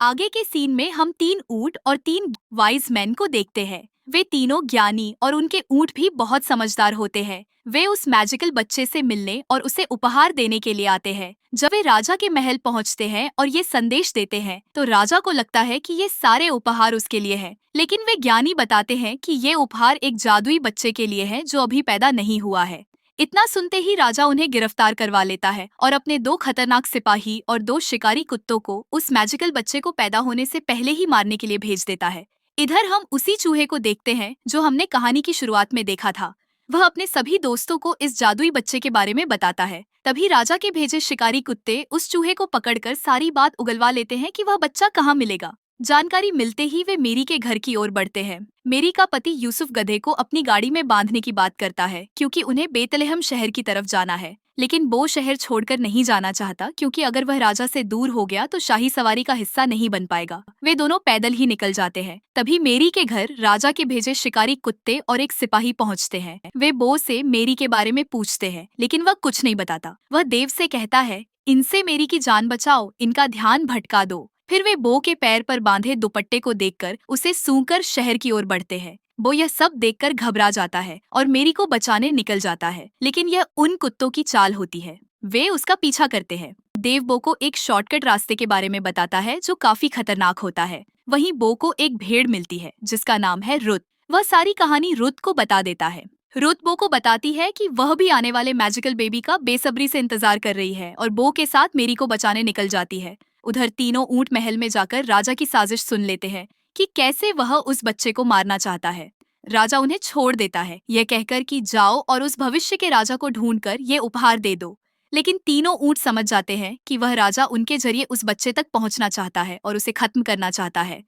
आगे के सीन में हम 3 ऊंट और 3 वाइज मैन को देखते हैं। वे तीनों ज्ञानी और उनके ऊंट भी बहुत समझदार होते हैं। वे उस मैजिकल बच्चे से मिलने और उसे उपहार देने के लिए आते हैं। जब वे राजा के महल पहुंचते हैं और ये संदेश देते हैं तो राजा को लगता है कि ये सारे उपहार उसके लिए हैं। लेकिन वे ज्ञानी बताते हैं कि ये उपहार एक जादुई बच्चे के लिए है जो अभी पैदा नहीं हुआ है। इतना सुनते ही राजा उन्हें गिरफ्तार करवा लेता है और अपने 2 खतरनाक सिपाही और 2 शिकारी कुत्तों को उस मैजिकल बच्चे को पैदा होने से पहले ही मारने के लिए भेज देता है। इधर हम उसी चूहे को देखते हैं जो हमने कहानी की शुरुआत में देखा था। वह अपने सभी दोस्तों को इस जादुई बच्चे के बारे में बताता है। तभी राजा के भेजे शिकारी कुत्ते उस चूहे को पकड़कर सारी बात उगलवा लेते हैं कि वह बच्चा कहाँ मिलेगा। जानकारी मिलते ही वे मेरी के घर की ओर बढ़ते हैं। मेरी का पति यूसुफ गधे को अपनी गाड़ी में बांधने की बात करता है क्योंकि उन्हें बेतलहम शहर की तरफ जाना है। लेकिन वो शहर छोड़कर नहीं जाना चाहता क्योंकि अगर वह राजा से दूर हो गया तो शाही सवारी का हिस्सा नहीं बन पाएगा। वे दोनों पैदल ही निकल जाते हैं। तभी मेरी के घर राजा के भेजे शिकारी कुत्ते और एक सिपाही पहुंचते हैं। वे बो से मेरी के बारे में पूछते हैं लेकिन वह कुछ नहीं बताता। वह देव से कहता है, इनसे मेरी की जान बचाओ, इनका ध्यान भटका दो। फिर वे बो के पैर पर बांधे दुपट्टे को देखकर उसे सूंघकर शहर की ओर बढ़ते हैं। बो यह सब देखकर घबरा जाता है और मेरी को बचाने निकल जाता है, लेकिन यह उन कुत्तों की चाल होती है। वे उसका पीछा करते हैं। देव बो को एक शॉर्टकट रास्ते के बारे में बताता है जो काफी खतरनाक होता है। वहीं बो को एक भेड़ मिलती है जिसका नाम है रुत। वह सारी कहानी रुत को बता देता है। रुत बो को बताती है कि वह भी आने वाले मैजिकल बेबी का बेसब्री से इंतजार कर रही है और बो के साथ मेरी को बचाने निकल जाती है। उधर तीनों ऊंट महल में जाकर राजा की साजिश सुन लेते हैं कि कैसे वह उस बच्चे को मारना चाहता है। राजा उन्हें छोड़ देता है, यह कहकर कि जाओ और उस भविष्य के राजा को ढूंढकर ये उपहार दे दो। लेकिन तीनों ऊंट समझ जाते हैं कि वह राजा उनके जरिए उस बच्चे तक पहुंचना चाहता है और उसे खत्म करना चाहता है।